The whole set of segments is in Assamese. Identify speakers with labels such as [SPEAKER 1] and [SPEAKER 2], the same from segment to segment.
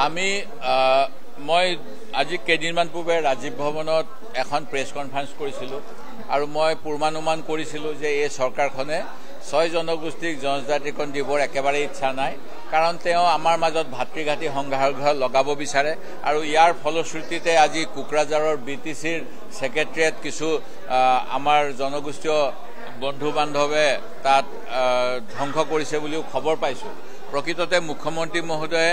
[SPEAKER 1] আমি মই আজি কেইদিনমান পূৰ্বে ৰাজীৱ ভৱনত এখন প্ৰেছ কনফাৰেন্স কৰিছিলোঁ আৰু মই পূৰ্বানুমান কৰিছিলোঁ যে এই চৰকাৰখনে 6 জনগোষ্ঠীক জনজাতিকৰণ দিবৰ একেবাৰে ইচ্ছা নাই, কাৰণ তেওঁ আমাৰ মাজত ভাতৃঘাতী সংঘাৰ লগাব বিচাৰে আৰু ইয়াৰ ফলশ্ৰুতিতে আজি কোকৰাঝাৰৰ BTCৰ ছেক্ৰেটাৰিয়েট কিছু আমাৰ জনগোষ্ঠীয় বন্ধু বান্ধৱে তাত ধ্বংস কৰিছে বুলিও খবৰ পাইছোঁ। প্ৰকৃততে মুখ্যমন্ত্ৰী মহোদয়ে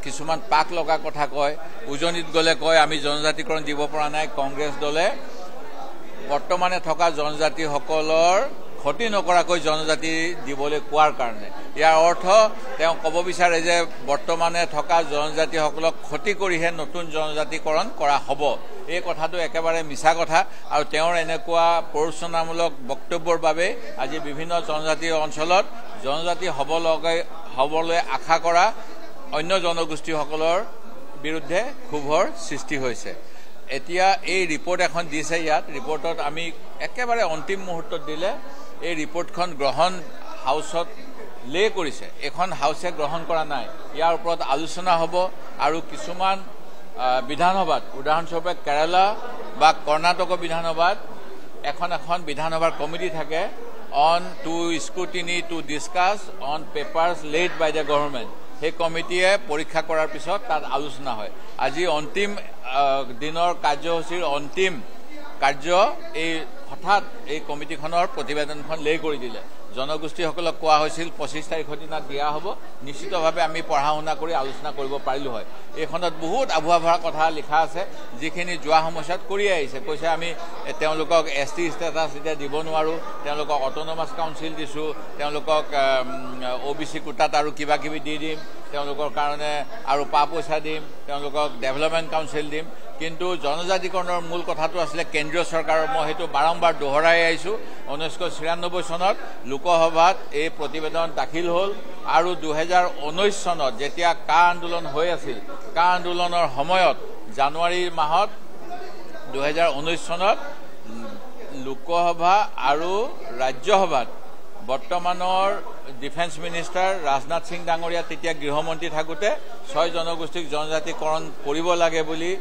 [SPEAKER 1] কিছুমান পাক লগা কথা কয়, উজনিত গ'লে কয় আমি জনজাতিকৰণ দিব পৰা নাই। কংগ্ৰেছ দলে বৰ্তমানে থকা জনজাতিসকলৰ ক্ষতি নকৰাকৈ জনজাতি দিবলৈ কোৱাৰ কাৰণে ইয়াৰ অৰ্থ তেওঁ ক'ব বিচাৰে যে বৰ্তমানে থকা জনজাতিসকলক ক্ষতি কৰিহে নতুন জনজাতিকৰণ কৰা হ'ব। এই কথাটো একেবাৰে মিছা কথা আৰু তেওঁৰ এনেকুৱা প্ৰৰোচনামূলক বক্তব্যৰ বাবে আজি বিভিন্ন জনজাতি অঞ্চলত জনজাতি হ'বলৈ আশা কৰা অন্য জনগোষ্ঠীসকলৰ বিৰুদ্ধে ক্ষোভৰ সৃষ্টি হৈছে। এতিয়া এই ৰিপৰ্ট এখন দিছে, ইয়াত ৰিপৰ্টত আমি একেবাৰে অন্তিম মুহূৰ্তত দিলে এই ৰিপৰ্টখন গ্ৰহণ হাউচত লে কৰিছে। এখন হাউচে গ্ৰহণ কৰা নাই। ইয়াৰ ওপৰত আলোচনা হ'ব আৰু কিছুমান বিধানসভাত, উদাহৰণস্বৰূপে কেৰালা বা কৰ্ণাটকৰ বিধানসভাত এখন বিধানসভাৰ কমিটি থাকে on to scrutiny to discuss on papers laid by the government. সেই কমিটিয়ে পৰীক্ষা কৰাৰ পিছত তাত আলোচনা হয়। আজি অন্তিম দিনৰ কাৰ্যসূচীৰ অন্তিম কাৰ্য এই হঠাৎ এই কমিটিখনৰ প্ৰতিবেদনখন লে কৰি দিলে। জনগোষ্ঠীসকলক কোৱা হৈছিল 25 তাৰিখৰ দিনা দিয়া হ'ব, নিশ্চিতভাৱে আমি পঢ়া শুনা কৰি আলোচনা কৰিব পাৰিলোঁ হয়। এইখনত বহুত আভুৱা ভৰা কথা লিখা আছে, যিখিনি যোৱা সময়ছোৱাত কৰি আহিছে। কৈছে আমি তেওঁলোকক ST ষ্টেটাছ এতিয়া দিব নোৱাৰোঁ, তেওঁলোকক অট'নমাছ কাউন্সিল দিছোঁ, তেওঁলোকক OBC কোটাত আৰু কিবা কিবি দি দিম, তেওঁলোকৰ কাৰণে আৰু পইচা দিম, তেওঁলোকক ডেভেলপমেণ্ট কাউন্সিল দিম। কিন্তু জনজাতিকৰণৰ মূল কথাটো আছিলে কেন্দ্ৰীয় চৰকাৰৰ। মই সেইটো বাৰম্বাৰ দোহৰাই আহিছোঁ। 1996 চনত লোকসভাত এই প্ৰতিবেদন দাখিল হ'ল আৰু 2019 চনত যেতিয়া কা আন্দোলন হৈ আছিল, কা আন্দোলনৰ সময়ত জানুৱাৰী মাহত 2019 চনত লোকসভা আৰু ৰাজ্যসভাত বৰ্তমানৰ ডিফেন্স মিনিষ্টাৰ ৰাজনাথ সিং ডাঙৰীয়া তেতিয়া গৃহমন্ত্ৰী থাকোঁতে 6 জনগোষ্ঠীক জনজাতিকৰণ কৰিব লাগে বুলি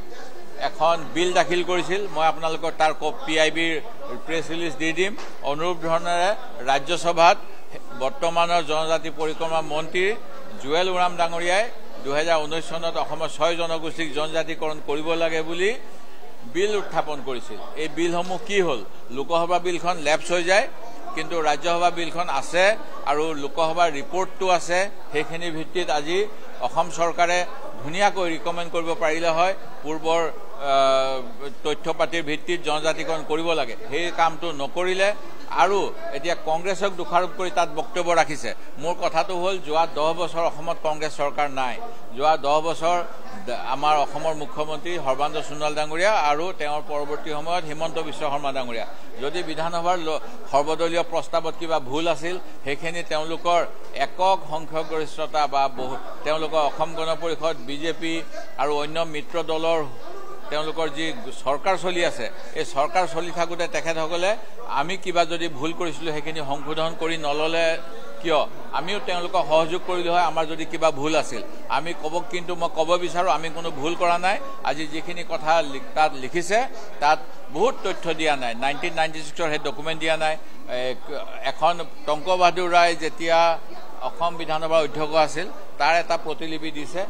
[SPEAKER 1] এখন বিল দাখিল কৰিছিল। মই আপোনালোকক তাৰ PIBৰ প্ৰেছ ৰিলিজ দি দিম। অনুৰূপ ধৰণেৰে ৰাজ্যসভাত বৰ্তমানৰ জনজাতি পৰিক্ৰমা মন্ত্ৰী জুৱেল ওৰাম ডাঙৰীয়াই 2019 চনত অসমৰ 6 জনগোষ্ঠীক জনজাতিকৰণ কৰিব লাগে বুলি বিল উত্থাপন কৰিছিল। এই বিলসমূহ কি হ'ল? লোকসভা বিলখন লেপছ হৈ যায়, কিন্তু ৰাজ্যসভা বিলখন আছে আৰু লোকসভাৰ ৰিপৰ্টটো আছে। সেইখিনিৰ ভিত্তিত আজি অসম চৰকাৰে ধুনীয়াকৈ ৰিকমেণ্ড কৰিব পাৰিলে হয় পূৰ্বৰ তথ্য পাতিৰ ভিত্তিত জনজাতিকৰণ কৰিব লাগে। সেই কামটো নকৰিলে আৰু এতিয়া কংগ্ৰেছক দোষাৰোপ কৰি তাত বক্তব্য ৰাখিছে। মোৰ কথাটো হ'ল যোৱা 10 বছৰ অসমত কংগ্ৰেছ চৰকাৰ নাই। যোৱা 10 বছৰ আমাৰ অসমৰ মুখ্যমন্ত্ৰী সৰ্বানন্দ সোণোৱাল ডাঙৰীয়া আৰু তেওঁৰ পৰৱৰ্তী সময়ত হিমন্ত বিশ্ব শৰ্মা ডাঙৰীয়া। যদি বিধানসভাৰ সৰ্বদলীয় প্ৰস্তাৱত কিবা ভুল আছিল, সেইখিনি তেওঁলোকৰ একক সংখ্যাগৰিষ্ঠতা বা তেওঁলোকৰ অসম গণ পৰিষদ, BJP আৰু অন্য মিত্ৰ দলৰ তেওঁলোকৰ যি চৰকাৰ চলি আছে, এই চৰকাৰ চলি থাকোঁতে তেখেতসকলে আমি কিবা যদি ভুল কৰিছিলোঁ সেইখিনি সংশোধন কৰি নল'লে কিয়? আমিও তেওঁলোকক সহযোগ কৰিলোঁ হয় আমাৰ যদি কিবা ভুল আছিল। কিন্তু মই ক'ব বিচাৰোঁ আমি কোনো ভুল কৰা নাই। আজি যিখিনি কথা তাত লিখিছে তাত বহুত তথ্য দিয়া নাই। 1996ৰ সেই ডকুমেণ্ট দিয়া নাই। এখন টংক বাহাদুৰ ৰায় যেতিয়া অসম বিধানসভাৰ অধ্যক্ষ আছিল তাৰ এটা প্ৰতিলিপি দিছে।